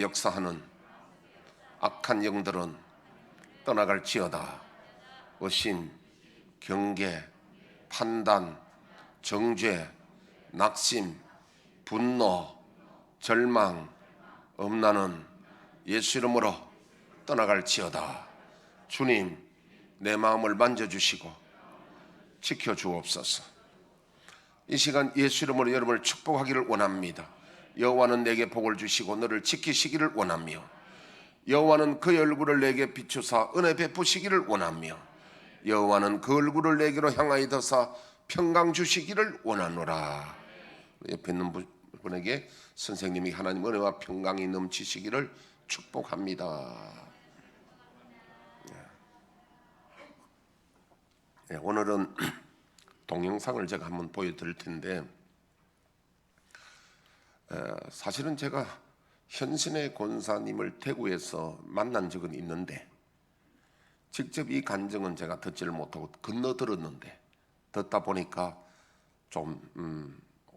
역사하는 악한 영들은 떠나갈지어다. 의심, 경계, 판단, 정죄, 낙심, 분노, 절망, 엄란은 예수 이름으로 떠나갈지어다. 주님, 내 마음을 만져주시고 지켜주옵소서. 이 시간 예수 이름으로 여러분을 축복하기를 원합니다. 여호와는 내게 복을 주시고 너를 지키시기를 원하며, 여호와는 그 얼굴을 내게 비추사 은혜 베푸시기를 원하며, 여호와는 그 얼굴을 내게로 향하여 드사 평강 주시기를 원하노라. 옆에 있는 분에게 선생님이 하나님 은혜와 평강이 넘치시기를 축복합니다. 오늘은 동영상을 제가 한번 보여드릴 텐데, 사실은 제가 현신의 권사님을 대구에서 만난 적은 있는데 직접 이 간증은 제가 듣지를 못하고 건너들었는데, 듣다 보니까 좀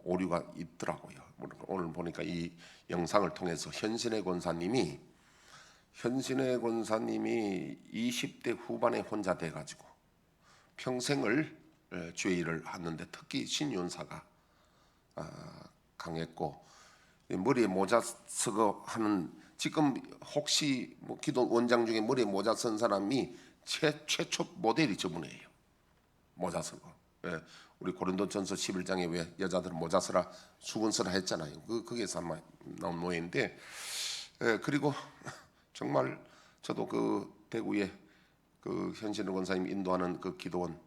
오류가 있더라고요. 오늘 보니까 이 영상을 통해서 현신의 권사님이 20대 후반에 혼자 돼가지고 평생을 주의를 하는데, 특히 신윤사가 강했고, 머리에 모자 쓰고 하는, 지금 혹시 뭐 기도 원장 중에 머리에 모자 쓴 사람이 최초 모델이 저분이에요. 모자 쓰고. 우리 고린도전서 11장에 왜 여자들은 모자 쓰라 수건 쓰라 했잖아요. 거기에서 아마 나온 모양인데, 그리고 정말 저도 그 대구에 그 현신의 권사님 인도하는 그 기도원,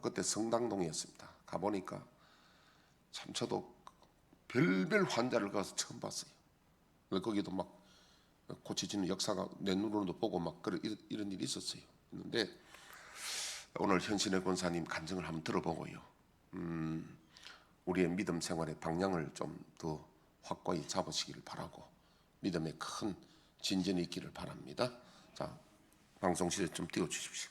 그때 성당동이었습니다. 가보니까 참 저도 별별 환자를 가서 처음 봤어요. 거기도 막 고쳐지는 역사가 내 눈으로도 보고 막 이런 일이 있었어요. 있는데 오늘 현신의 권사님 간증을 한번 들어보고요, 우리의 믿음 생활의 방향을 좀 더 확고히 잡으시기를 바라고, 믿음에 큰 진전이 있기를 바랍니다. 자, 방송실에 좀 띄워주십시오.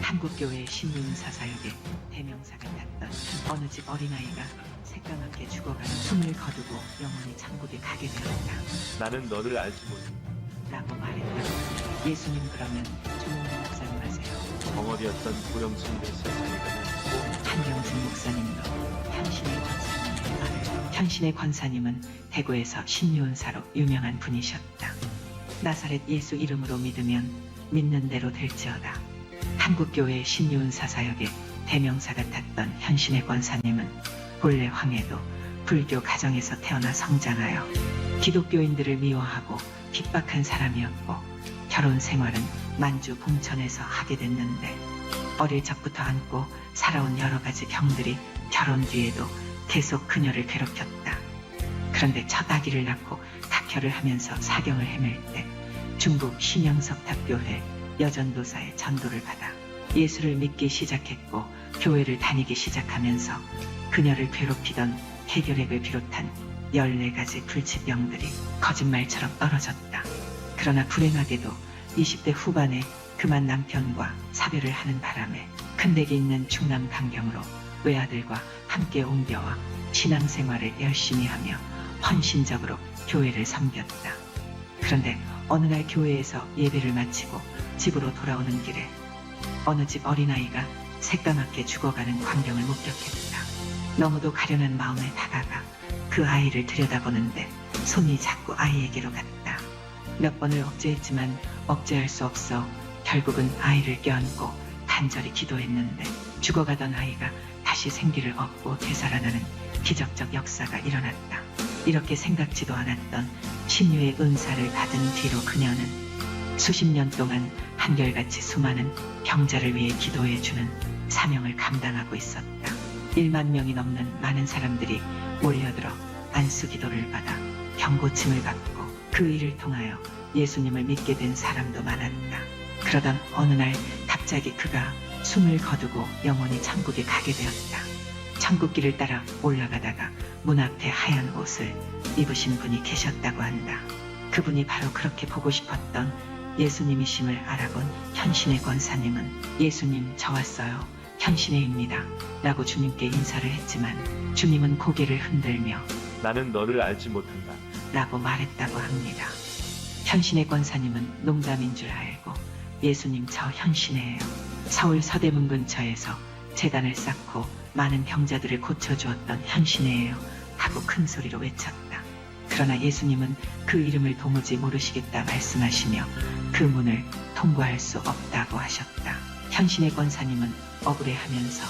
한국교회 신윤사 사역에 대명사가 탔던 어느 집 어린아이가 새까맣게 죽어가는 숨을 거두고 영원히 천국에 가게 되었다 나는 너를 알지 못해. 라고 말했다. 예수님, 그러면 조용히 목사님하세요. 벙어리였던 고령층 몇 세상이가는 한경준 목사님도 현신의 권사님의 아들. 현신의 권사님은 대구에서 신윤사로 유명한 분이셨다. 나사렛 예수 이름으로 믿으면 믿는 대로 될지어다. 한국교회 신윤사 사역에 대명사가 탔던 현신의 권사님은 본래 황해도 불교 가정에서 태어나 성장하여 기독교인들을 미워하고 핍박한 사람이었고, 결혼 생활은 만주 봉천에서 하게 됐는데, 어릴 적부터 안고 살아온 여러 가지 병들이 결혼 뒤에도 계속 그녀를 괴롭혔다. 그런데 첫 아기를 낳고 타결을 하면서 사경을 헤맬 때 중국 신영석탑교회 여전도사의 전도를 받아 예수를 믿기 시작했고, 교회를 다니기 시작하면서 그녀를 괴롭히던 해결핵을 비롯한 14가지 불치병들이 거짓말처럼 떨어졌다. 그러나 불행하게도 20대 후반에 그만 남편과 사별을 하는 바람에 큰댁이 있는 충남 강경으로 외아들과 함께 옮겨와 신앙생활을 열심히 하며 헌신적으로 교회를 섬겼다. 그런데 어느 날 교회에서 예배를 마치고 집으로 돌아오는 길에 어느 집 어린아이가 새까맣게 죽어가는 광경을 목격했다. 너무도 가련한 마음에 다가가 그 아이를 들여다보는데 손이 자꾸 아이에게로 갔다. 몇 번을 억제했지만 억제할 수 없어 결국은 아이를 껴안고 간절히 기도했는데, 죽어가던 아이가 다시 생기를 얻고 되살아나는 기적적 역사가 일어났다. 이렇게 생각지도 않았던 신유의 은사를 받은 뒤로 그녀는 수십 년 동안 한결같이 수많은 병자를 위해 기도해주는 사명을 감당하고 있었다. 1만 명이 넘는 많은 사람들이 몰려들어 안수 기도를 받아 병고침을 받고, 그 일을 통하여 예수님을 믿게 된 사람도 많았다. 그러던 어느 날 갑자기 그가 숨을 거두고 영원히 천국에 가게 되었다. 천국길을 따라 올라가다가 문 앞에 하얀 옷을 입으신 분이 계셨다고 한다. 그분이 바로 그렇게 보고 싶었던 예수님이심을 알아본 현신의 권사님은, 예수님, 저 왔어요. 현신의입니다. 라고 주님께 인사를 했지만 주님은 고개를 흔들며 나는 너를 알지 못한다. 라고 말했다고 합니다. 현신의 권사님은 농담인 줄 알고 예수님 저 현신이에요. 서울 서대문 근처에서 재단을 쌓고 많은 병자들을 고쳐주었던 현신이에요. 하고 큰 소리로 외쳤다. 그러나 예수님은 그 이름을 도무지 모르시겠다 말씀하시며 그 문을 통과할 수 없다고 하셨다. 현신의 권사님은 억울해하면서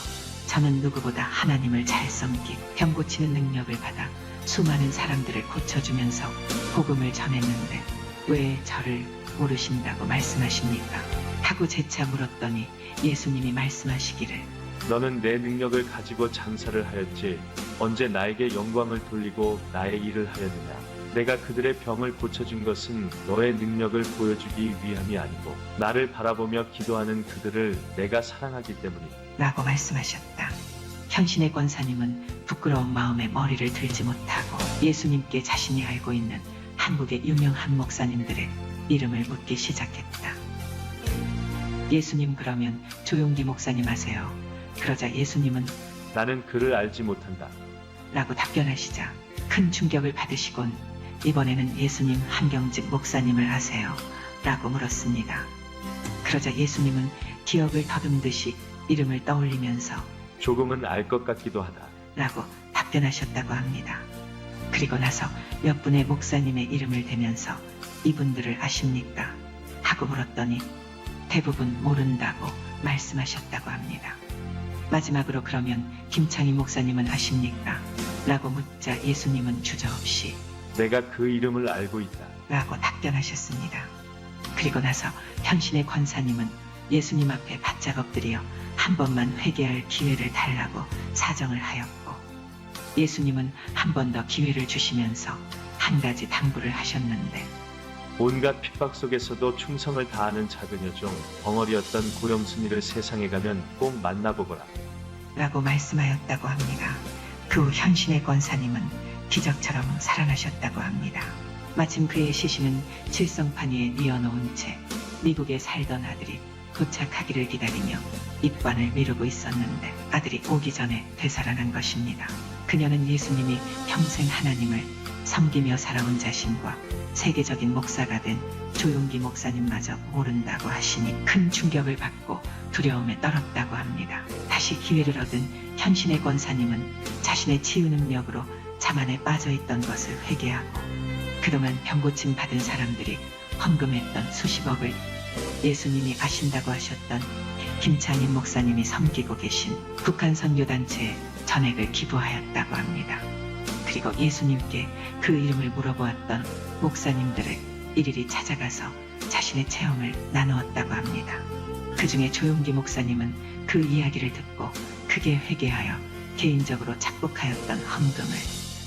저는 누구보다 하나님을 잘 섬기고 병 고치는 능력을 받아 수많은 사람들을 고쳐주면서 복음을 전했는데 왜 저를 모르신다고 말씀하십니까? 하고 재차 물었더니 예수님이 말씀하시기를 너는 내 능력을 가지고 장사를 하였지 언제 나에게 영광을 돌리고 나의 일을 하였느냐. 내가 그들의 병을 고쳐준 것은 너의 능력을 보여주기 위함이 아니고 나를 바라보며 기도하는 그들을 내가 사랑하기 때문이다. 라고 말씀하셨다. 현신의 권사님은 부끄러운 마음에 머리를 들지 못하고 예수님께 자신이 알고 있는 한국의 유명한 목사님들의 이름을 묻기 시작했다. 예수님 그러면 조용기 목사님 아세요? 그러자 예수님은 나는 그를 알지 못한다. 라고 답변하시자 큰 충격을 받으시곤 이번에는 예수님 한경직 목사님을 아세요? 라고 물었습니다. 그러자 예수님은 기억을 더듬듯이 이름을 떠올리면서 조금은 알 것 같기도 하다. 라고 답변하셨다고 합니다. 그리고 나서 몇 분의 목사님의 이름을 대면서 이분들을 아십니까? 하고 물었더니 대부분 모른다고 말씀하셨다고 합니다. 마지막으로 그러면 김창희 목사님은 아십니까? 라고 묻자 예수님은 주저없이 내가 그 이름을 알고 있다. 라고 답변하셨습니다. 그리고 나서 현신의 권사님은 예수님 앞에 바짝 엎드려 한 번만 회개할 기회를 달라고 사정을 하였고 예수님은 한 번 더 기회를 주시면서 한 가지 당부를 하셨는데 온갖 핍박 속에서도 충성을 다하는 작은 여종 벙어리였던 고영순이를 세상에 가면 꼭 만나보거라. 라고 말씀하였다고 합니다. 그 후 현신의 권사님은 기적처럼 살아나셨다고 합니다. 마침 그의 시신은 칠성판 위에 뉘어놓은 채 미국에 살던 아들이 도착하기를 기다리며 입관을 미루고 있었는데 아들이 오기 전에 되살아난 것입니다. 그녀는 예수님이 평생 하나님을 섬기며 살아온 자신과 세계적인 목사가 된 조용기 목사님마저 모른다고 하시니 큰 충격을 받고 두려움에 떨었다고 합니다. 다시 기회를 얻은 현신의 권사님은 자신의 치유 능력으로 자만에 빠져있던 것을 회개하고 그동안 병고침 받은 사람들이 헌금했던 수십억을 예수님이 아신다고 하셨던 김창인 목사님이 섬기고 계신 북한 선교단체에 전액을 기부하였다고 합니다. 그리고 예수님께 그 이름을 물어보았던 목사님들을 일일이 찾아가서 자신의 체험을 나누었다고 합니다. 그 중에 조용기 목사님은 그 이야기를 듣고 크게 회개하여 개인적으로 착복하였던 헌금을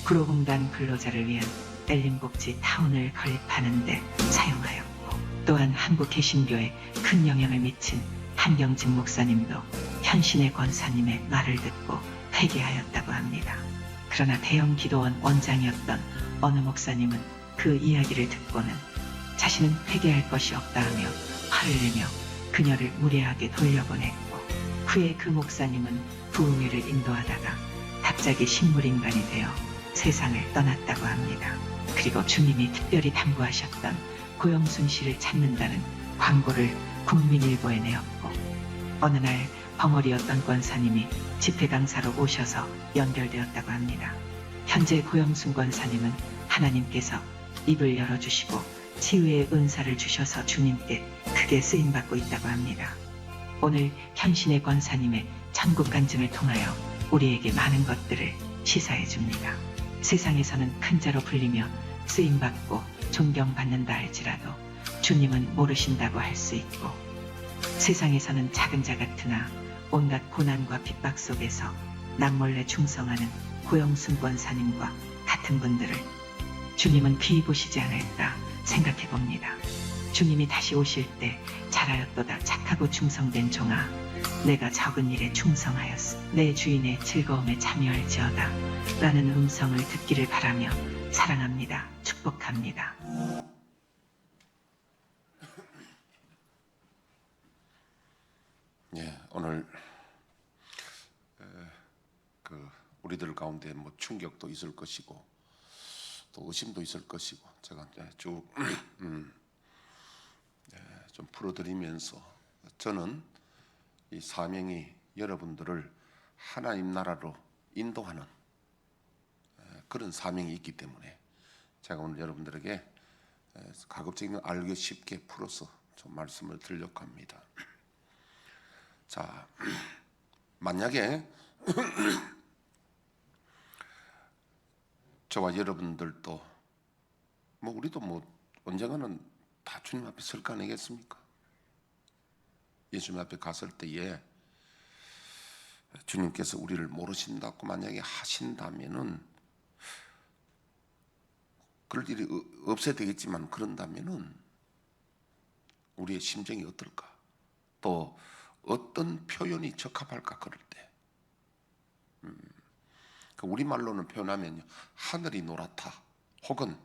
구로공단 근로자를 위한 엘림복지 타운을 건립하는 데 사용하였고 또한 한국 개신교에 큰 영향을 미친 한경직 목사님도 현신의 권사님의 말을 듣고 회개하였다고 합니다. 그러나 대형 기도원 원장이었던 어느 목사님은 그 이야기를 듣고는 자신은 회개할 것이 없다 하며 화를 내며 그녀를 무례하게 돌려보냈고 후에 그 목사님은 부흥회를 인도하다가 갑자기 식물인간이 되어 세상을 떠났다고 합니다. 그리고 주님이 특별히 당부하셨던 고영순 씨를 찾는다는 광고를 국민일보에 내었고 어느 날 벙어리였던 권사님이 집회 강사로 오셔서 연결되었다고 합니다. 현재 고영순 권사님은 하나님께서 입을 열어주시고 치유의 은사를 주셔서 주님께 크게 쓰임받고 있다고 합니다. 오늘 현신의 권사님의 천국 간증을 통하여 우리에게 많은 것들을 시사해 줍니다. 세상에서는 큰 자로 불리며 쓰임받고 존경받는다 할지라도 주님은 모르신다고 할 수 있고 세상에서는 작은 자 같으나 온갖 고난과 핍박 속에서 남몰래 충성하는 고영순 권사님과 같은 분들을 주님은 귀히 보시지 않을까 생각해 봅니다. 주님이 다시 오실 때 잘하였도다 착하고 충성된 종아 내가 적은 일에 충성하였으 내 주인의 즐거움에 참여할지어다 라는 음성을 듣기를 바라며 사랑합니다. 축복합니다. 예, 오늘 우리들 가운데 뭐 충격도 있을 것이고 또 의심도 있을 것이고 제가 쭉 좀 풀어드리면서 저는 이 사명이 여러분들을 하나님 나라로 인도하는 그런 사명이 있기 때문에 제가 오늘 여러분들에게 가급적이면 알기 쉽게 풀어서 좀 말씀을 드리려고 합니다. 자, 만약에 저와 여러분들도 뭐 우리도 뭐 언젠가는 다 주님 앞에 설 거 아니겠습니까? 예수님 앞에 갔을 때에 주님께서 우리를 모르신다고 만약에 하신다면은 그럴 일이 없어야 되겠지만 그런다면은 우리의 심정이 어떨까? 또 어떤 표현이 적합할까 그럴 때 우리말로는 표현하면요 하늘이 노랗다 혹은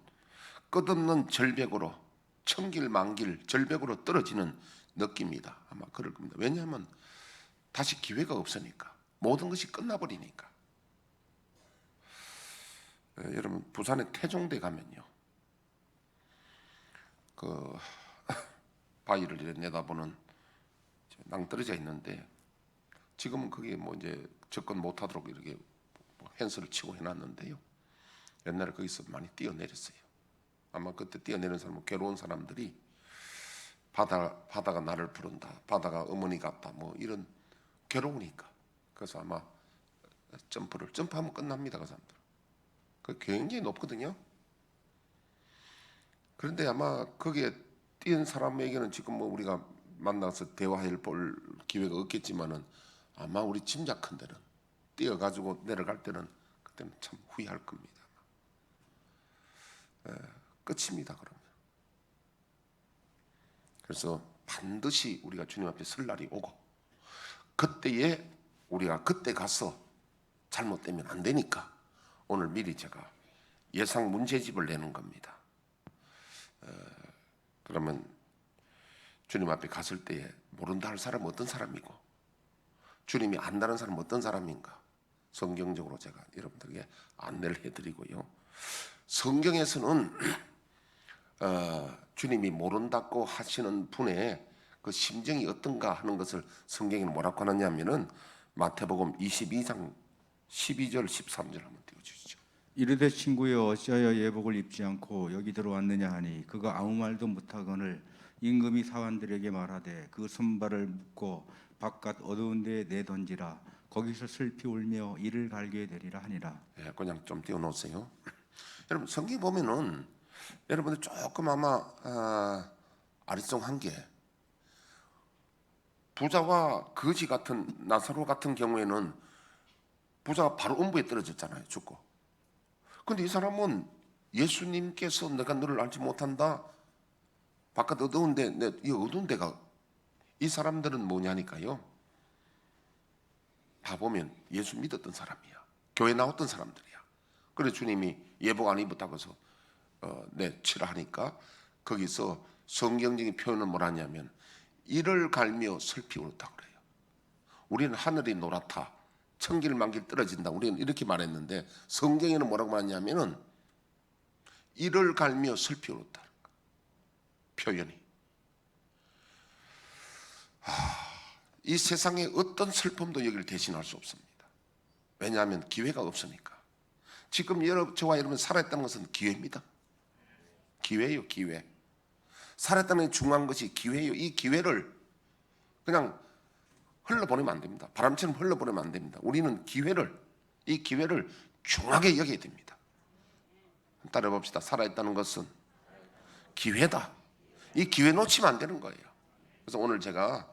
끝없는 절벽으로 천길만길 절벽으로 떨어지는 느낌이다 아마 그럴 겁니다. 왜냐하면 다시 기회가 없으니까 모든 것이 끝나버리니까. 여러분 부산의 태종대 가면요 그 바위를 이렇게 내다보는 낭떠러지가 있는데 지금은 그게 뭐 이제 접근 못하도록 이렇게 펜스를 치고 해놨는데요. 옛날에 거기서 많이 뛰어내렸어요. 아마 그때 뛰어내린 사람은 괴로운 사람들이 바다가 나를 부른다, 바다가 어머니 같다, 뭐 이런 괴로우니까. 그래서 아마 점프하면 끝납니다, 그 사람들. 그 굉장히 높거든요. 그런데 아마 거기에 뛴 사람에게는 지금 뭐 우리가 만나서 대화할 볼 기회가 없겠지만은 아마 우리 짐작컨대는 뛰어가지고 내려갈 때는 그때는 참 후회할 겁니다. 끝입니다. 그러면. 그래서 반드시 우리가 주님 앞에 설 날이 오고 그때에 우리가 그때 가서 잘못되면 안 되니까 오늘 미리 제가 예상 문제집을 내는 겁니다. 그러면 주님 앞에 갔을 때에 모른다 할 사람은 어떤 사람이고 주님이 안다는 사람은 어떤 사람인가 성경적으로 제가 여러분들에게 안내를 해드리고요. 성경에서는 주님이 모른다고 하시는 분의 그 심정이 어떤가 하는 것을 성경에는 뭐라고 하느냐면은 마태복음 22장 12절 13절 한번 띄워주시죠. 이르되 친구여 어찌하여 예복을 입지 않고 여기 들어왔느냐 하니 그가 아무 말도 못하거늘 임금이 사환들에게 말하되 그 손발을 묶고 바깥 어두운 데에 내던지라 거기서 슬피 울며 이를 갈게 되리라 하니라. 그냥 좀 띄워놓으세요. 여러분 성경 보면은 여러분들 조금 아마 아리송한 게 부자와 거지 같은 나사로 같은 경우에는 부자가 바로 음부에 떨어졌잖아요. 죽고. 근데 이 사람은 예수님께서 내가 너를 알지 못한다. 바깥 어두운데 이 어두운 데가 이 사람들은 뭐냐니까요. 다 보면 예수 믿었던 사람이야. 교회 나왔던 사람들이야. 그래 주님이 예복 안 입었다고 해서 치라 하니까 거기서 성경적인 표현은 뭐라냐면 이를 갈며 슬피 울었다 그래요. 우리는 하늘이 노랗다. 천길만길 떨어진다. 우리는 이렇게 말했는데 성경에는 뭐라고 말하냐면은 이를 갈며 슬피 울었다. 표현이. 이 세상에 어떤 슬픔도 여기를 대신할 수 없습니다. 왜냐하면 기회가 없으니까. 지금 저와 여러분 살아있다는 것은 기회입니다. 기회예요, 기회. 살았다는 게 중요한 것이 기회예요. 이 기회를 그냥 흘러보내면 안 됩니다. 바람처럼 흘러보내면 안 됩니다. 우리는 이 기회를 중하게 여겨야 됩니다. 따라 봅시다. 살아있다는 것은 기회다. 이 기회 놓치면 안 되는 거예요. 그래서 오늘 제가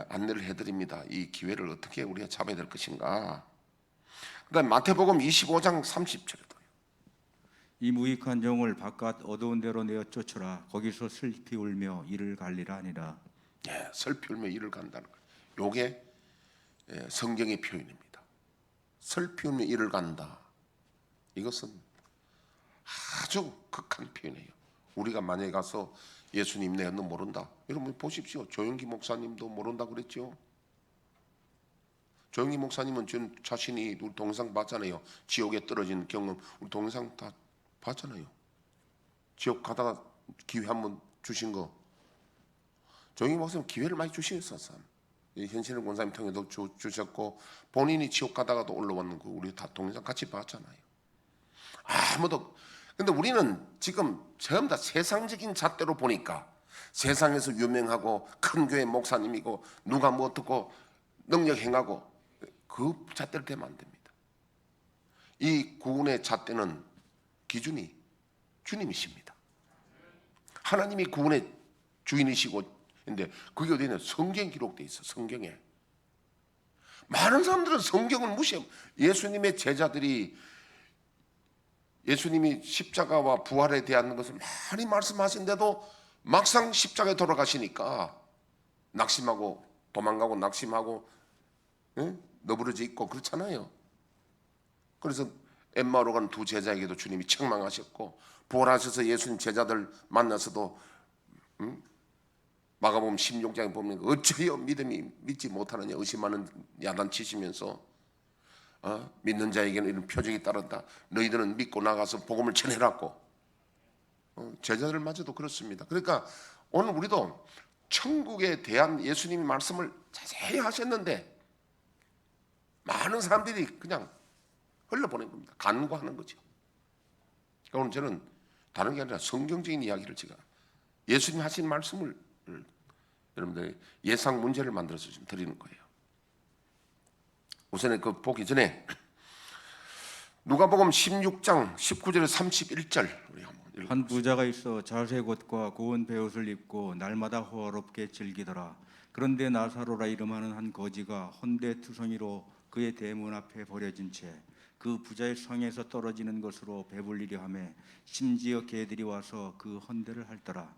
안내를 해드립니다. 이 기회를 어떻게 우리가 잡아야 될 것인가. 그 다음에 마태복음 25장 30절에도 이 무익한 종을 바깥 어두운 데로 내어 쫓으라 거기서 슬피 울며 이를 갈리라 하니라. 슬피 울며 이를 간다는 거예요. 요게 성경의 표현입니다. 슬피 울며 이를 간다. 이것은 아주 극한 표현이에요. 우리가 만약에 가서 예수님 내가 너 모른다. 여러분 보십시오. 조영기 목사님도 모른다 그랬죠. 조영기 목사님은 전 자신이 우리 동영상 봤잖아요. 지옥에 떨어진 경험 우리 동영상 다 봤잖아요. 지옥 가다가 기회 한번 주신 거. 조영기 목사님 기회를 많이 주시겠어요. 현신의 권사님 통해도 주셨고 본인이 지옥 가다가도 올라왔는 거 우리 다 동영상 같이 봤잖아요. 아무도. 근데 우리는 지금 전부 다 세상적인 잣대로 보니까 세상에서 유명하고 큰 교회 목사님이고 누가 뭐 어떻고 능력 행하고 그 잣대를 대면 안 됩니다. 이 구원의 잣대는 기준이 주님이십니다. 하나님이 구원의 주인이시고 근데 그게 어디 있냐? 성경에 기록돼 있어. 성경에. 많은 사람들은 성경을 무시해. 예수님의 제자들이 예수님이 십자가와 부활에 대한 것을 많이 말씀하신데도 막상 십자가에 돌아가시니까 낙심하고 도망가고 낙심하고 너부러져 있고 그렇잖아요. 그래서 엠마오로 가는 두 제자에게도 주님이 책망하셨고 부활하셔서 예수님 제자들 만나서도 마가복음 16장에 보면 어찌하여 믿음이 믿지 못하느냐 의심하는 야단치시면서 믿는 자에게는 이런 표적이 따른다. 너희들은 믿고 나가서 복음을 전해라고. 제자들마저도 그렇습니다. 그러니까 오늘 우리도 천국에 대한 예수님이 말씀을 자세히 하셨는데 많은 사람들이 그냥 흘려보낸 겁니다. 간과하는 거죠. 그러니까 오늘 저는 다른 게 아니라 성경적인 이야기를 제가 예수님 하신 말씀을 여러분들 예상 문제를 만들어서 좀 드리는 거예요. 우선에 그 보기 전에 누가복음 16장 19절에 31절 우리 한번 읽어보겠습니다. 한 부자가 있어 자색 옷과 고운 베옷을 입고 날마다 호화롭게 즐기더라. 그런데 나사로라 이름하는 한 거지가 헌데투성이로 그의 대문 앞에 버려진 채 그 부자의 성에서 떨어지는 것으로 배불리려 하며 심지어 개들이 와서 그 헌데를 핥더라.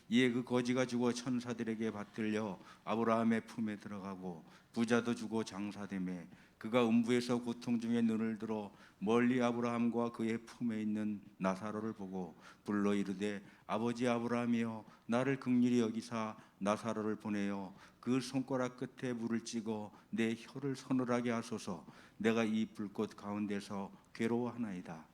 이에 그 거지가 죽어 천사들에게 받들려 아브라함의 품에 들어가고 부자도 죽어 장사되매 그가 음부에서 고통 중에 눈을 들어 멀리 아브라함과 그의 품에 있는 나사로를 보고 불러 이르되 아버지 아브라함이여 나를 긍휼히 여기사 나사로를 보내어 그 손가락 끝에 물을 찍어 내 혀를 서늘하게 하소서. 내가 이 불꽃 가운데서 괴로워하나이다.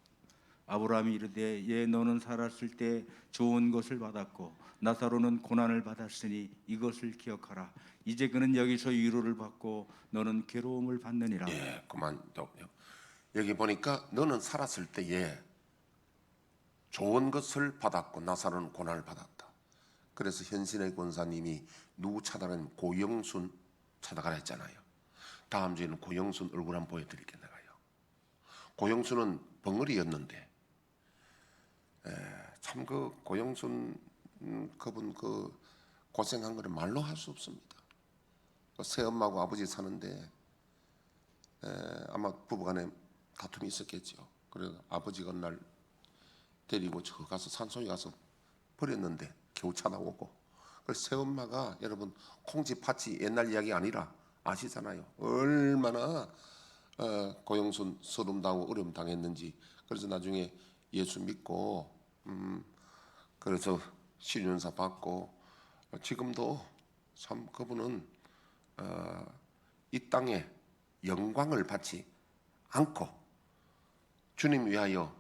아브라함이 이르되 예 너는 살았을 때 좋은 것을 받았고 나사로는 고난을 받았으니 이것을 기억하라. 이제 그는 여기서 위로를 받고 너는 괴로움을 받느니라. 예, 그만. 여기 보니까 너는 살았을 때에 좋은 것을 받았고 나사로는 고난을 받았다. 그래서 현신의 권사님이 누구 찾아가는 고영순 찾아가라 했잖아요. 다음 주에는 고영순 얼굴 한번 보여드릴게요. 내가요. 고영순은 벙어리였는데 참 그 고영순 그분 그 고생한 거는 말로 할 수 없습니다. 그 새엄마하고 아버지 사는데 아마 부부간에 다툼이 있었겠죠. 그래서 아버지가 날 데리고 저 가서 산속에 가서 버렸는데 겨우 찾아오고. 그래서 새엄마가 여러분 콩지 팥이 옛날 이야기 아니라 아시잖아요. 얼마나 고영순 서름당하고 어려움 당했는지. 그래서 나중에 예수 믿고 그래서 신윤사 받고 지금도 참 그분은 이 땅에 영광을 받지 않고 주님 위하여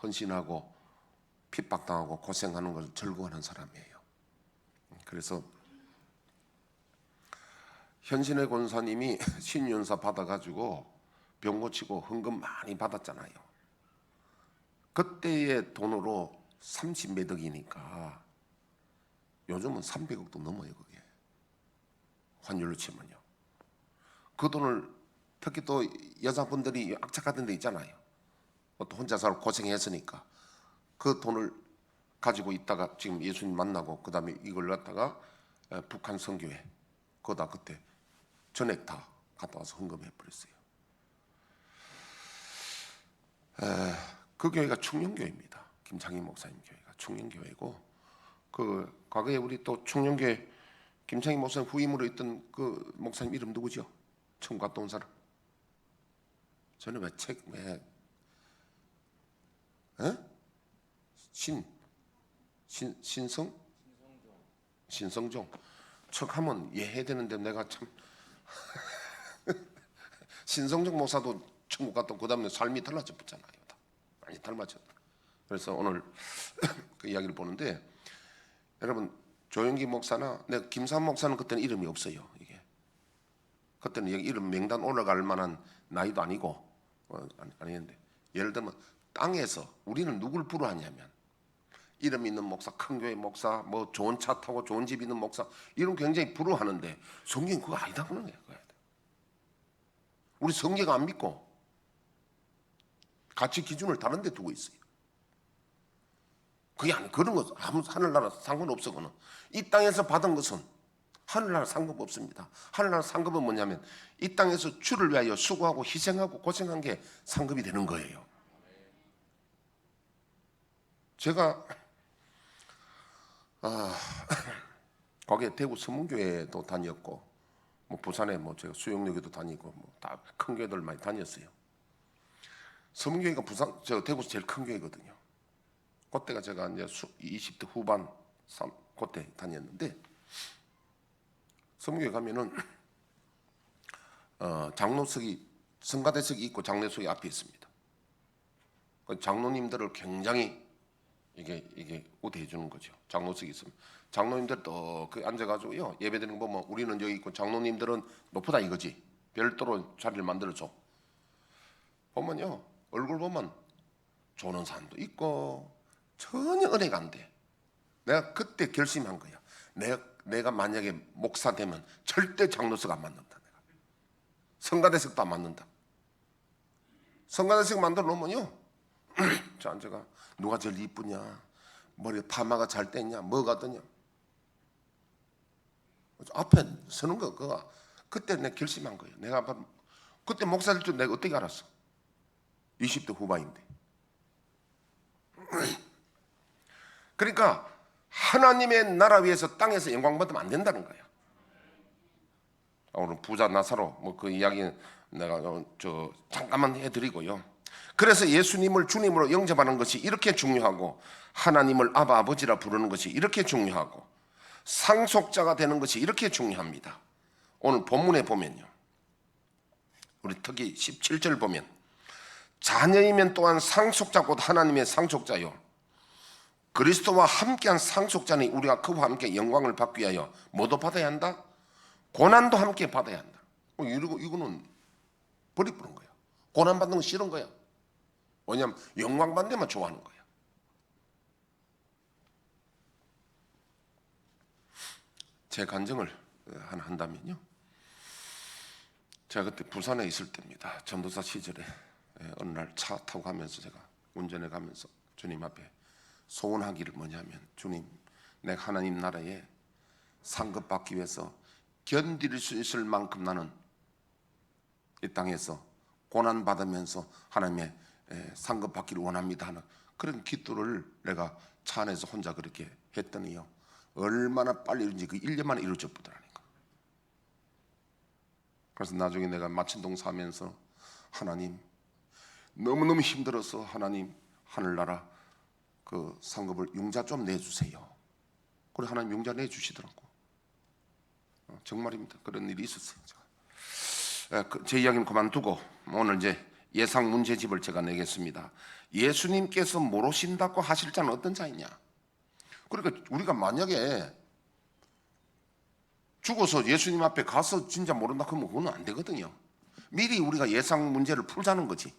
헌신하고 핍박당하고 고생하는 것을 즐거워하는 사람이에요. 그래서 현신의 권사님이 신윤사 받아가지고 병 고치고 헌금 많이 받았잖아요. 그때의 돈으로 30몇 억이니까 요즘은 300억도 넘어요. 그게 환율로 치면요. 그 돈을 특히 또 여자분들이 악착같은 데 있잖아요. 또 혼자 살고 고생했으니까 그 돈을 가지고 있다가 지금 예수님 만나고 그 다음에 이걸 갖다가 북한 선교회 거다 그때 전액 다 갔다 와서 헌금해 버렸어요. 그 교회가 충령교회입니다. 김창희 목사님 교회가 충령교회고 그 과거에 우리 또 충령교회 김창희 목사님 후임으로 있던 그 목사님 이름 누구죠? 처음 갔다 온 사람. 저는 신성종 척하면 예 해야 되는데 내가 참 신성적 목사도 천국 갔다 그 다음에 삶이 달라졌잖아요. 많이 닮아졌다. 그래서 오늘 그 이야기를 보는데 여러분 조영기 목사나 내가 김삼 목사는 그때는 이름이 없어요. 이게 그때는 여기 이름 명단 올라갈 만한 나이도 아니고 아니는데 예를 들면 땅에서 우리는 누굴 부러하냐면 이름 있는 목사, 큰 교회 목사, 뭐 좋은 차 타고 좋은 집 있는 목사 이런 굉장히 부러워하는데 성경 그거 아니다 그러는 거예요. 우리 성경 안 믿고 가치 기준을 다른 데 두고 있어요. 그게 아니 그런 거 아무 하늘나라 상관없어. 그는 이 땅에서 받은 것은 하늘나라 상관없습니다. 하늘나라 상급은 뭐냐면 이 땅에서 주를 위하여 수고하고 희생하고 고생한 게 상급이 되는 거예요. 제가 거기에 대구 서문교회도 다녔고 뭐 부산에 뭐 제가 수영여교도 다니고 뭐 다 큰 교회들 많이 다녔어요. 서문교회가 부산 저 대구에서 제일 큰 교회거든요. 그때가 제가 이제 20대 후반 그때 다녔는데 서문교회 가면은 장로석이 성가대석이 있고 장례석이 앞에 있습니다. 그 장로님들을 굉장히 이게 우대해 주는 거죠. 장로석이 있으면 장로님들 또 그 앉아가지고요 예배드리는 거 보면 우리는 여기 있고 장로님들은 높다 이거지. 별도로 자리를 만들어줘. 보면요 얼굴 보면 조는 사람도 있고 전혀 은혜가 안 돼. 내가 그때 결심한 거야. 내가 만약에 목사 되면 절대 장로석 안 만든다. 내가 성가대석도 안 만든다. 성가대석 만들어 놓으면요 저 앉아가 누가 제일 이쁘냐, 머리 파마가 잘 됐냐, 뭐가 더냐. 앞에 서는 거 그거 그때 내가 결심한 거예요. 내가 그때 목사 될 줄 내가 어떻게 알았어? 20대 후반인데. 그러니까 하나님의 나라 위에서 땅에서 영광 받으면 안 된다는 거야. 오늘 부자 나사로 뭐 그 이야기 내가 저 잠깐만 해드리고요. 그래서 예수님을 주님으로 영접하는 것이 이렇게 중요하고 하나님을 아바 아버지라 부르는 것이 이렇게 중요하고 상속자가 되는 것이 이렇게 중요합니다. 오늘 본문에 보면요. 우리 특히 17절 보면 자녀이면 또한 상속자 곧 하나님의 상속자요. 그리스도와 함께한 상속자니 우리가 그와 함께 영광을 받기 위하여 뭐도 받아야 한다? 고난도 함께 받아야 한다. 이거는 버리뿌는 거야. 고난 받는 거 싫은 거야. 왜냐하면 영광 받는 데만 좋아하는 거야. 제 간증을 하나 한다면요. 제가 그때 부산에 있을 때입니다. 전도사 시절에 어느 날 차 타고 가면서 제가 운전해 가면서 주님 앞에 소원하기를 뭐냐면 주님 내가 하나님 나라에 상급 받기 위해서 견딜 수 있을 만큼 나는 이 땅에서 고난 받으면서 하나님의 상급 받기를 원합니다 하는 그런 기도를 내가 차 안에서 혼자 그렇게 했더니요 얼마나 빨리 이루어진지 그 1년 만에 이루어져 보더라니까. 그래서 나중에 내가 마천동 사면서 하나님 너무너무 힘들어서 하나님 하늘나라 그 상급을 융자 좀 내주세요. 그래 하나님 융자 내주시더라고. 정말입니다. 그런 일이 있었어요. 제 이야기는 그만두고 오늘 이제 예상 문제집을 제가 내겠습니다. 예수님께서 모르신다고 하실 자는 어떤 자이냐? 그러니까 우리가 만약에 죽어서 예수님 앞에 가서 진짜 모른다 그러면 그건 안 되거든요. 미리 우리가 예상 문제를 풀자는 거지.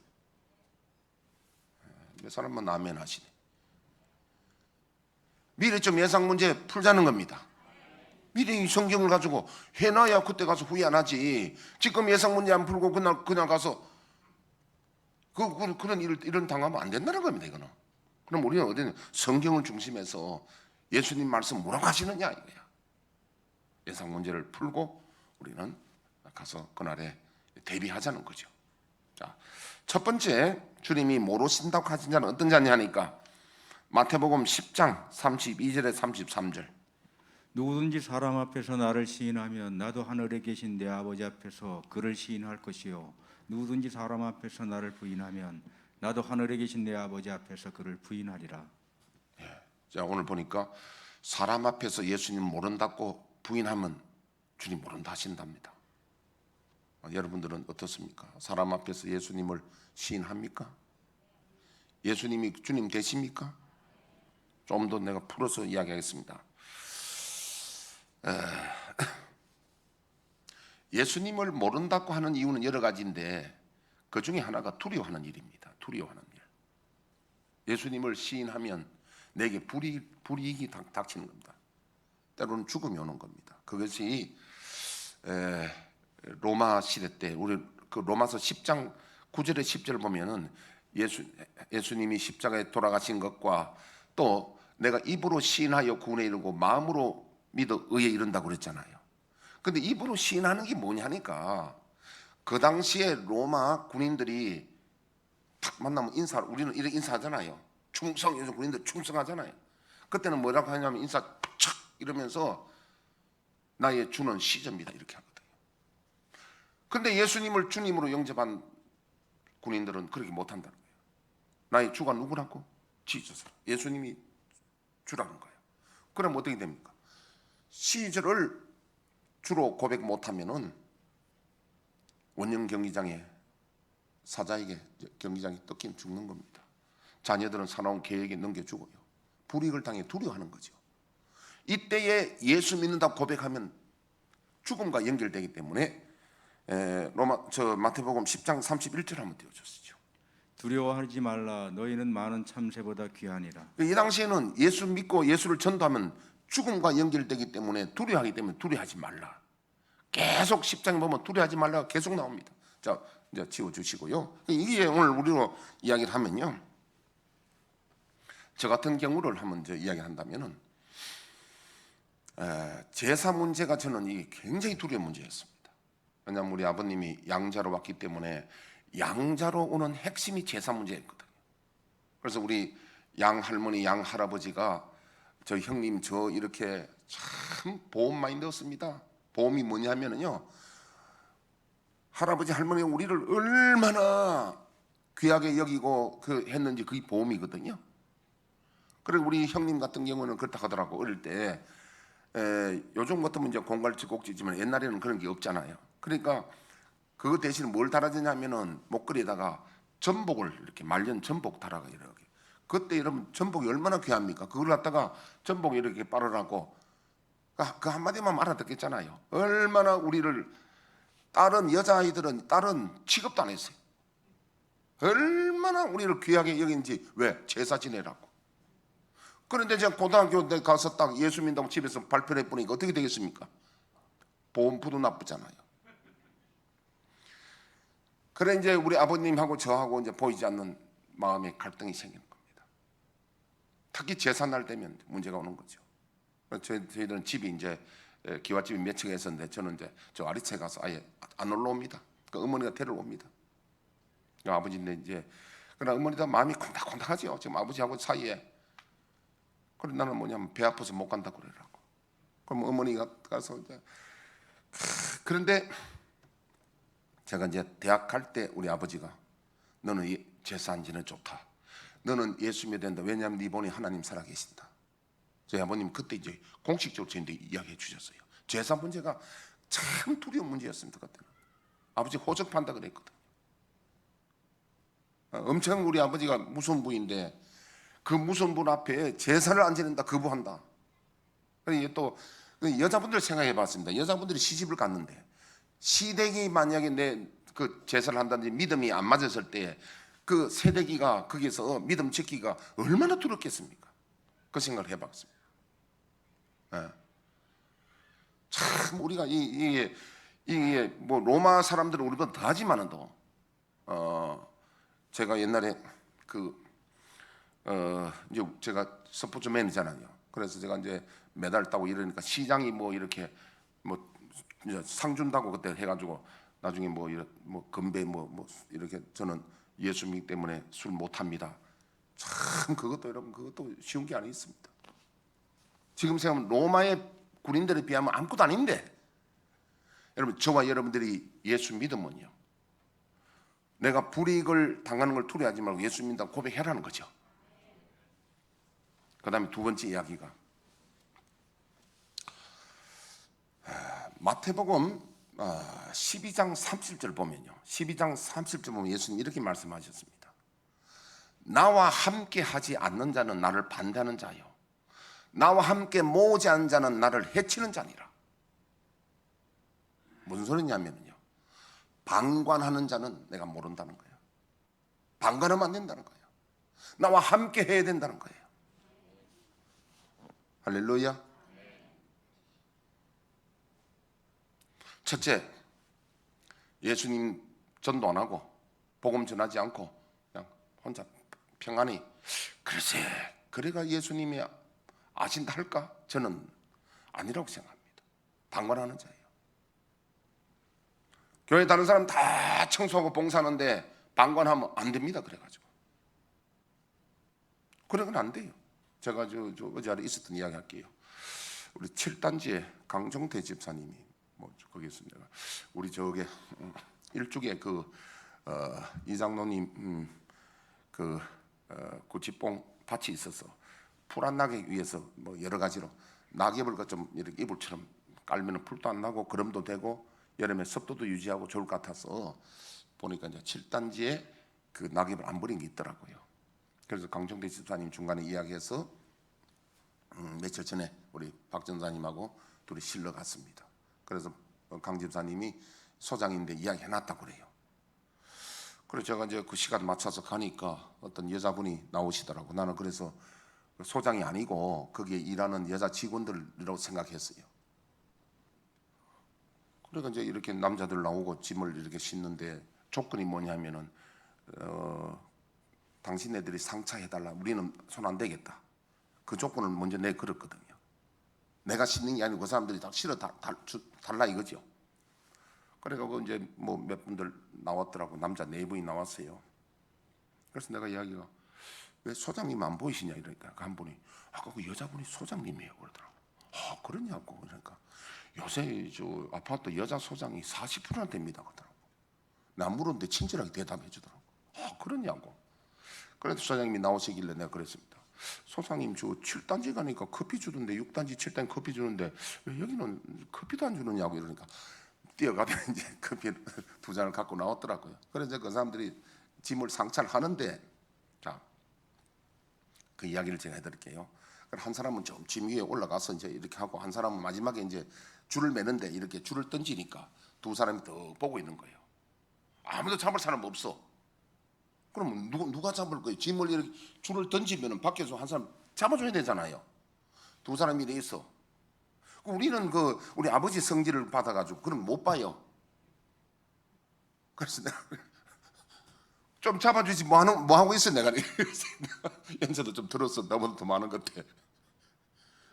몇 사람만 아멘 하시네. 미리 좀 예상 문제 풀자는 겁니다. 미리 성경을 가지고 해놔야 그때 가서 후회 안 하지. 지금 예상 문제 안 풀고 그냥 가서 그런 일을 당하면 안 된다는 겁니다. 이거는. 그럼 우리는 어디는 성경을 중심해서 예수님 말씀 뭐라고 하시느냐 이거야. 예상 문제를 풀고 우리는 가서 그날에 대비하자는 거죠. 자, 첫 번째 주님이 모르신다고 하신 자는 어떤 자냐 하니까 마태복음 10장 32절에 33절. 누구든지 사람 앞에서 나를 시인하면 나도 하늘에 계신 내 아버지 앞에서 그를 시인할 것이요 누구든지 사람 앞에서 나를 부인하면 나도 하늘에 계신 내 아버지 앞에서 그를 부인하리라. 자, 오늘 보니까 사람 앞에서 예수님 모른다고 부인하면 주님 모른다 하신답니다. 여러분들은 어떻습니까? 사람 앞에서 예수님을 시인합니까? 예수님이 주님 되십니까? 좀 더 내가 풀어서 이야기하겠습니다. 예수님을 모른다고 하는 이유는 여러 가지인데 그 중에 하나가 두려워하는 일입니다. 두려워하는 일. 예수님을 시인하면 내게 불이익이 닥치는 겁니다. 때로는 죽음이 오는 겁니다. 그것이 로마 시대 때 우리 그 로마서 10장 9절에 10절 보면은 예수님이 십자가에 돌아가신 것과 또 내가 입으로 시인하여 구원에 이르고 마음으로 믿어 의에 이른다고 그랬잖아요. 근데 입으로 시인하는 게 뭐냐니까 그 당시에 로마 군인들이 탁 만나면 우리는 이렇게 인사하잖아요. 충성, 요즘 군인들 충성하잖아요. 그때는 뭐라고 하냐면 인사 촥 이러면서 나의 주는 시저입니다 이렇게 하거든요. 근데 예수님을 주님으로 영접한 군인들은 그렇게 못한다는 거예요. 나의 주가 누구라고? 지저스. 예수님이 주라는 거예요. 그럼 어떻게 됩니까? 시저를 주로 고백 못하면은 원형 경기장에 사자에게 경기장이 뜯긴 죽는 겁니다. 자녀들은 사나운 계획에 넘겨 죽어요. 불이익을 당해 두려워하는 거죠. 이때에 예수 믿는다고 고백하면 죽음과 연결되기 때문에 마태복음 10장 31절 한번 띄워주시죠. 두려워하지 말라. 너희는 많은 참새보다 귀하니라. 이 당시에는 예수 믿고 예수를 전도하면 죽음과 연결되기 때문에 두려워하기 때문에 두려워하지 말라. 계속 10장에 보면 두려워하지 말라가 계속 나옵니다. 자, 이제 지워주시고요. 이게 오늘 우리로 이야기를 하면요. 저 같은 경우를 한번 이야기한다면은 제사 문제가 저는 이게 굉장히 두려운 문제였습니다. 왜냐하면 우리 아버님이 양자로 왔기 때문에 양자로 오는 핵심이 제사 문제였거든요. 그래서 우리 양 할머니, 양 할아버지가 저 형님 저 이렇게 참 보험 많이 넣었습니다. 보험이 뭐냐면요, 할아버지 할머니가 우리를 얼마나 귀하게 여기고 했는지 그게 보험이거든요. 그리고 우리 형님 같은 경우는 그렇다 하더라고. 어릴 때 요즘 같으면 이제 공갈치 꼭지지만 옛날에는 그런 게 없잖아요. 그러니까 그거 대신 뭘 달아주냐면은 목걸이에다가 전복을 이렇게 말년 전복 달아가 이렇게. 그때 여러분 전복이 얼마나 귀합니까? 그걸 갖다가 전복 이렇게 빨으라고 그 한마디만 알아듣겠잖아요. 얼마나 우리를 다른 여자아이들은 다른 취급도 안 했어요. 얼마나 우리를 귀하게 여긴지. 왜? 제사 지내라고. 그런데 제가 고등학교 때 가서 딱 예수 믿는다고 집에서 발표를 해보니까 어떻게 되겠습니까? 보험부도 나쁘잖아요. 그래 이제 우리 아버님하고 저하고 이제 보이지 않는 마음의 갈등이 생기는 겁니다. 특히 제삿날 되면 문제가 오는 거죠. 저희들은 집이 이제 기와집이 몇 층에 있었는데 저는 이제 저 아래층에 가서 아예 안 올라옵니다. 그 어머니가 데려옵니다. 아버지인데 이제 그러나 어머니도 마음이 콩닥콩닥하죠. 지금 아버지하고 사이에. 그래 나는 뭐냐면 배 아파서 못 간다 그러라고. 그럼 어머니가 가서 이제 그런데 제가 이제 대학 갈 때 우리 아버지가 너는 제사 안 지는 좋다. 너는 예수 믿어야 된다. 왜냐하면 네 본이 하나님 살아계신다. 저희 아버님 그때 이제 공식적으로 저한테 이야기해 주셨어요. 제사 문제가 참 두려운 문제였습니다. 그때는 아버지 호적판다 그랬거든요. 엄청 우리 아버지가 무손부인데 그 무손부 앞에 제사를 안 지낸다 거부한다. 그리고 또 여자분들 생각해 봤습니다. 여자분들이 시집을 갔는데 시댁이 만약에 내 그 제사를 한다든지 믿음이 안 맞았을 때 그 세대기가 거기서 믿음 지키기가 얼마나 두렵겠습니까? 그 생각을 해봤습니다. 참 우리가 이게 뭐 로마 사람들은 우리보다 더 하지만은도 제가 옛날에 이제 제가 스포츠맨이잖아요. 그래서 제가 이제 메달 따고 이러니까 시장이 뭐 이렇게 뭐 이제 상 준다고 그때 해가지고 나중에 뭐 건배 뭐 이렇게 저는 예수 믿기 때문에 술 못 합니다. 참 그것도 여러분 그것도 쉬운 게 아니었습니다. 지금 생각하면 로마의 군인들에 비하면 아무것도 아닌데 여러분 저와 여러분들이 예수 믿으면요 내가 불이익을 당하는 걸 두려워하지 말고 예수 믿는다고 고백해라는 거죠. 그 다음에 두 번째 이야기가 마태복음 12장 30절 보면요. 12장 30절 보면 예수님 이렇게 말씀하셨습니다. 나와 함께 하지 않는 자는 나를 반대하는 자요. 나와 함께 모으지 않는 자는 나를 해치는 자니라. 무슨 소리냐면요. 방관하는 자는 내가 모른다는 거예요. 방관하면 안 된다는 거예요. 나와 함께 해야 된다는 거예요. 할렐루야. 첫째, 예수님 전도 안 하고 복음 전하지 않고 그냥 혼자 평안히 글쎄 그래가 예수님이 아신다 할까? 저는 아니라고 생각합니다. 방관하는 자예요. 교회 다른 사람 다 청소하고 봉사하는데 방관하면 안 됩니다. 그래가지고 그러면 안 돼요. 제가 어제 있었던 이야기 할게요. 우리 7단지에 강정태 집사님이 거기서 내가 우리 저게 일쪽에 이장로님 구치뽕 밭이 있어서 풀 안 나게 위해서 여러 가지로 낙엽을 좀 이렇게 이불처럼 깔면 풀도 안 나고 거름도 되고 여름에 습도도 유지하고 좋을 것 같아서 보니까 이제 7단지에 그 낙엽을 안 버린 게 있더라고요. 그래서 강정대 집사님 중간에 이야기해서 며칠 전에 우리 박 전사님하고 둘이 실러 갔습니다. 그래서 강 집사님이 소장인데 이야기해놨다고 그래요. 그래서 제가 이제 그 시간 맞춰서 가니까 어떤 여자분이 나오시더라고. 나는 그래서 소장이 아니고 거기에 일하는 여자 직원들이라고 생각했어요. 그러니까 이제 이렇게 남자들 나오고 짐을 이렇게 싣는데 조건이 뭐냐면은 당신네들이 상차해달라. 우리는 손 안 대겠다. 그 조건을 먼저 내 걸었거든요. 내가 싣는 게 아니고 그 사람들이 다 실어 달라 이거죠. 그래가지고 이제 몇 분들 나왔더라고. 남자 4분이 나왔어요. 그래서 내가 이야기가 왜 소장님 안 보이시냐 이러니까 한 분이 아까 그 여자분이 소장님이에요 그러더라고. 그러냐고. 그러니까 요새 저 아파트 여자 소장이 40%나 됩니다 그러더라고. 나 물었는데 친절하게 대답해 주더라고. 그러냐고. 그래서 소장님이 나오시길래 내가 그랬습니다. 소장님 저 7단지 가니까 커피 주던데 6단지 7단지 커피 주는데 왜 여기는 커피도 안 주느냐고 이러니까 뛰어가면 이제 커피 2잔을 갖고 나왔더라고요. 그래서 그 사람들이 짐을 상차하는데 자, 그 이야기를 제가 해드릴게요. 한 사람은 좀 짐 위에 올라가서 이제 이렇게 하고 한 사람은 마지막에 이제 줄을 매는데 이렇게 줄을 던지니까 2 사람이 더 보고 있는 거예요. 아무도 잡을 사람 없어. 그러면 누가 잡을 거예요? 짐을 이렇게 줄을 던지면은 밖에서 한 사람 잡아줘야 되잖아요. 2 사람이 이래 있어. 우리는 우리 아버지 성질을 받아가지고 그럼 못 봐요. 그래서 내가 좀 잡아주지 뭐 하고 있어 내가 연세도 좀 들었어. 나보다 더 많은 것 같아.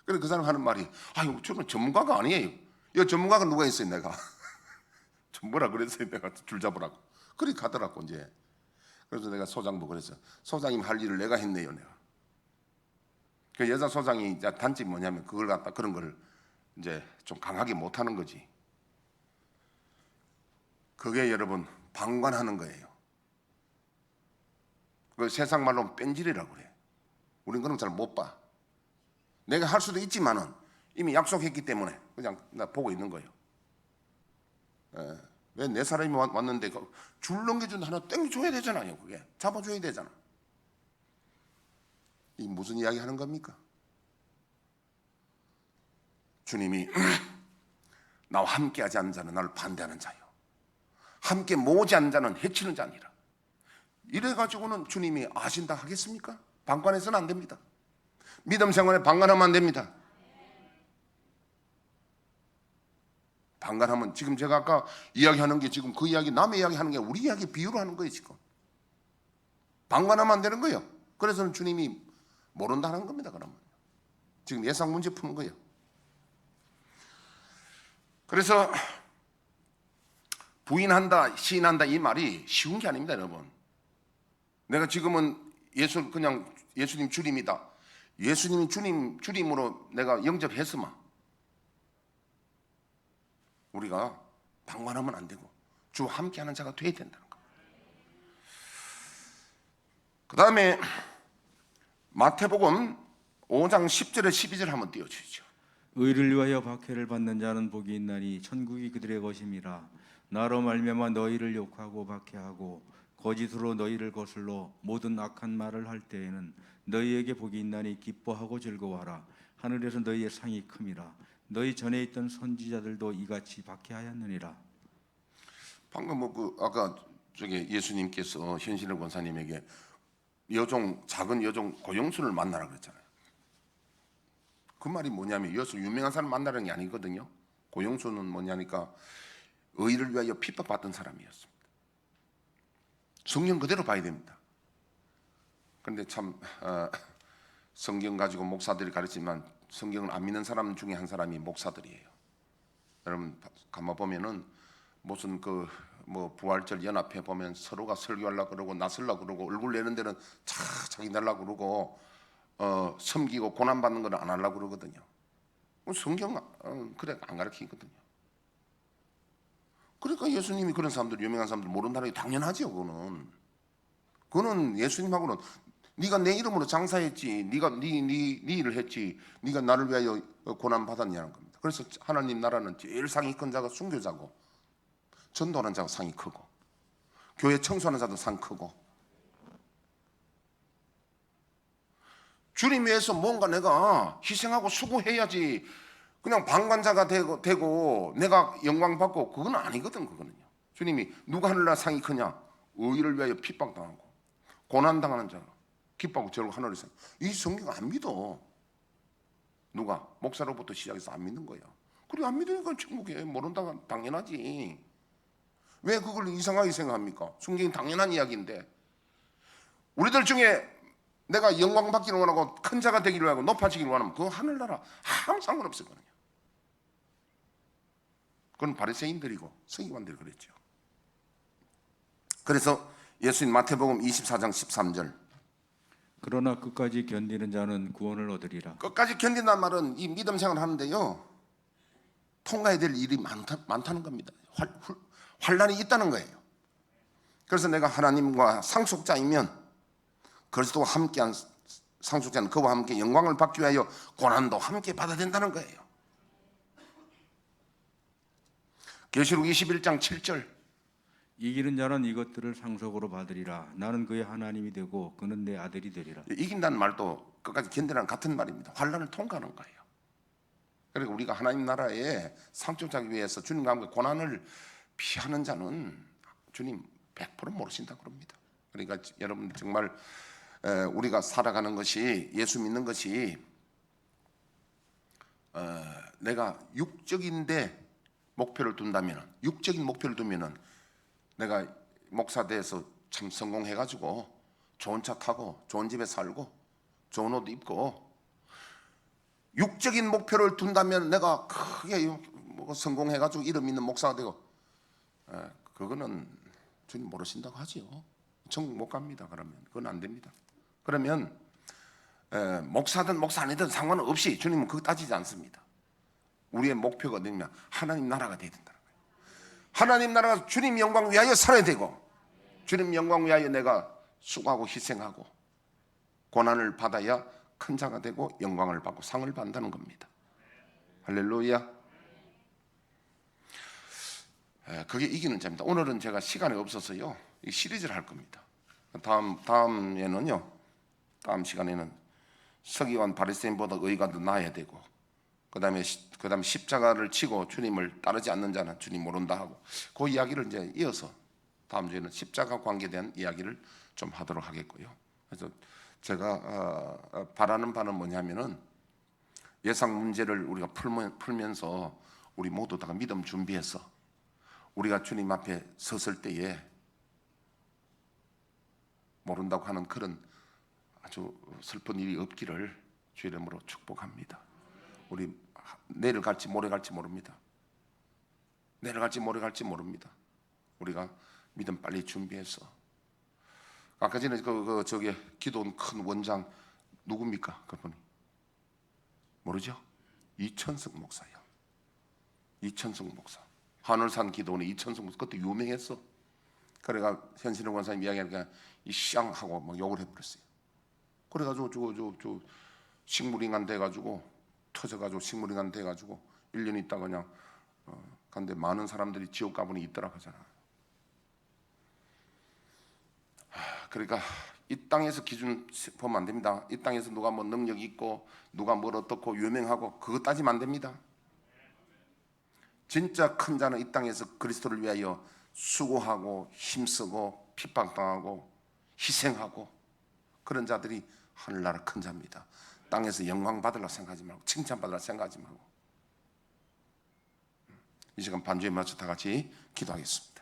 그래서 그 사람 하는 말이 아유 저는 전문가가 아니에요. 이 전문가가 누가 있어요 내가. 좀 뭐라 그랬어요 내가 줄 잡으라고. 그리 가더라고 이제. 그래서 내가 소장부 그랬어. 소장님 할 일을 내가 했네요 내가. 그 여자 소장이 이제 단점이 뭐냐면 그걸 갖다 그런 걸 이제 좀 강하게 못하는 거지. 그게 여러분 방관하는 거예요. 그 세상 말로 뺀질이라고 그래. 우린 그런 거 잘 못 봐. 내가 할 수도 있지만은 이미 약속했기 때문에 그냥 나 보고 있는 거예요. 왜 내 사람이 왔는데 줄 넘겨준 하나 땡겨줘야 되잖아요. 그게 잡아줘야 되잖아. 이 무슨 이야기 하는 겁니까? 주님이 나와 함께하지 않는 자는 나를 반대하는 자요. 함께 모으지 않는 자는 해치는 자니라. 이래가지고는 주님이 아신다 하겠습니까? 방관해서는 안 됩니다. 믿음 생활에 방관하면 안 됩니다. 방관하면 지금 제가 아까 이야기하는 게 지금 그 이야기 남의 이야기 하는 게 우리 이야기 비유로 하는 거예요 지금. 방관하면 안 되는 거예요. 그래서는 주님이 모른다는 겁니다. 그러면 지금 예상 문제 푸는 거예요. 그래서 부인한다, 시인한다 이 말이 쉬운 게 아닙니다, 여러분. 내가 지금은 그냥 예수님 주님이다. 예수님이 주님으로 내가 영접했으면 우리가 방관하면 안 되고 주와 함께하는 자가 돼야 된다는 거. 그 다음에 마태복음 5장 10절에 12절 한번 띄워주시죠. 의를 위하여 박해를 받는 자는 복이 있나니 천국이 그들의 것임이라. 나로 말미암아 너희를 욕하고 박해하고 거짓으로 너희를 거슬러 모든 악한 말을 할 때에는 너희에게 복이 있나니 기뻐하고 즐거워하라. 하늘에서 너희의 상이 큼이라. 너희 전에 있던 선지자들도 이같이 박해하였느니라. 방금 아까 저기 예수님께서 현신의 권사님에게 작은 여종 고용순을 만나라 그랬잖아요. 그 말이 뭐냐면 여기서 유명한 사람 만나라는 게 아니거든요. 고용순은 뭐냐니까 의를 위하여 핍박받던 사람이었습니다. 성경 그대로 봐야 됩니다. 그런데 참 성경 가지고 목사들이 가르치지만 성경을 안 믿는 사람 중에 한 사람이 목사들이에요. 여러분 가만 보면은 무슨 부활절 연합회 보면 서로가 설교하려고 그러고 나설려고 그러고 얼굴 내는 데는 자기 내려고 그러고 섬기고 고난받는 건 안 하려고 그러거든요. 성경 그래 안 가르치거든요. 그러니까 예수님이 그런 사람들 유명한 사람들 모른다는 게 당연하죠. 그거는 예수님하고는 네가 내 이름으로 장사했지, 네가 네 일을 했지, 네가 나를 위하여 고난 받았냐는 겁니다. 그래서 하나님 나라는 제일 상이 큰 자가 순교자고, 전도하는 자가 상이 크고, 교회 청소하는 자도 상 크고, 주님 위해서 뭔가 내가 희생하고 수고해야지 그냥 방관자가 되고 내가 영광 받고 그건 아니거든. 그거는요. 주님이 누가 하늘나라 상이 크냐? 의를 위하여 핍박당하고 고난당하는 자 기뻐하고 저러고 하늘에서. 이 성경 안 믿어. 누가? 목사로부터 시작해서 안 믿는 거야. 그래 안 믿으니까 천국에 모른다가 당연하지. 왜 그걸 이상하게 생각합니까? 성경이 당연한 이야기인데. 우리들 중에 내가 영광 받기를 원하고 큰 자가 되기를 원하고 높아지기를 원하면 그건 하늘나라 아무 상관없거든요. 그건 바리새인들이고 서기관들이 그랬죠. 그래서 예수님 마태복음 24장 13절 그러나 끝까지 견디는 자는 구원을 얻으리라. 끝까지 견딘다는 말은 이 믿음 생활을 하는데요, 통과해야 될 일이 많다는 겁니다. 환란이 있다는 거예요. 그래서 내가 하나님과 상속자이면 그리스도와 함께한 상속자는 그와 함께 영광을 받기 위하여 고난도 함께 받아야 된다는 거예요. 계시록 21장 7절 이기는 자는 이것들을 상속으로 받으리라. 나는 그의 하나님이 되고 그는 내 아들이 되리라. 이긴다는 말도 끝까지 견디라는 같은 말입니다. 환란을 통과하는 거예요. 그리고 우리가 하나님 나라에 상속자기 위해서 주님과 함께 고난을 피하는 자는 주님 100% 모르신다고 그럽니다. 그러니까 여러분 정말 우리가 살아가는 것이, 예수 믿는 것이 내가 육적인 목표를 두면은 내가 목사 돼서 참 성공해가지고 좋은 차 타고 좋은 집에 살고 좋은 옷 입고, 육적인 목표를 둔다면 내가 크게 성공해가지고 이름 있는 목사가 되고, 그거는 주님 모르신다고 하지요. 천국 못 갑니다. 그러면 그건 안 됩니다. 그러면 목사든 목사 아니든 상관없이 주님은 그거 따지지 않습니다. 우리의 목표가 어디냐? 하나님 나라가 돼야 된다는 거예요. 하나님 나라가 주님 영광 위하여 살아야 되고, 주님 영광 위하여 내가 수고하고 희생하고 고난을 받아야 큰 자가 되고 영광을 받고 상을 받는다는 겁니다. 할렐루야. 그게 이기는 자입니다. 오늘은 제가 시간이 없어서요, 이 시리즈를 할 겁니다. 다음에는요, 다음 시간에는 서기관 바리새인보다 의가 더 나아야 되고, 그다음에 십자가를 치고 주님을 따르지 않는 자는 주님 모른다 하고, 그 이야기를 이제 이어서 다음 주에는 십자가 관계에 대한 이야기를 좀 하도록 하겠고요. 그래서 제가 바라는 바는 뭐냐면은 예상 문제를 우리가 풀면서 우리 모두 다 믿음 준비해서 우리가 주님 앞에 섰을 때에 모른다고 하는 그런 아주 슬픈 일이 없기를 주의 이름으로 축복합니다. 우리 내일 갈지 모레 갈지 모릅니다. 내일 갈지 모레 갈지 모릅니다. 우리가 믿음 빨리 준비해서. 아까 전에 저기 기도원 큰 원장 누굽니까? 그분이 모르죠? 이천석 목사요. 이천석 목사. 하늘산 기도원의 이천석 목사. 그것도 유명했어. 그래가 현신의 권사님 이야기하니까 이 쌍하고 막 욕을 해버렸어요. 그래가지고 저 식물인간 돼가지고 터져가지고 식물인간 돼가지고 1년 있다가 그냥 근데 많은 사람들이 지옥 가보니 있더라 하잖아. 그러니까 이 땅에서 기준 보면 안 됩니다. 이 땅에서 누가 뭐 능력 있고 누가 뭘 어떻고 유명하고 그거 따지면 안 됩니다. 진짜 큰 자는 이 땅에서 그리스도를 위하여 수고하고 힘쓰고 핍박당하고 희생하고 그런 자들이 하늘나라 큰 자입니다. 땅에서 영광 받으려 생각하지 말고 칭찬 받으려 생각하지 말고 이 시간 반주에 맞춰 다 같이 기도하겠습니다.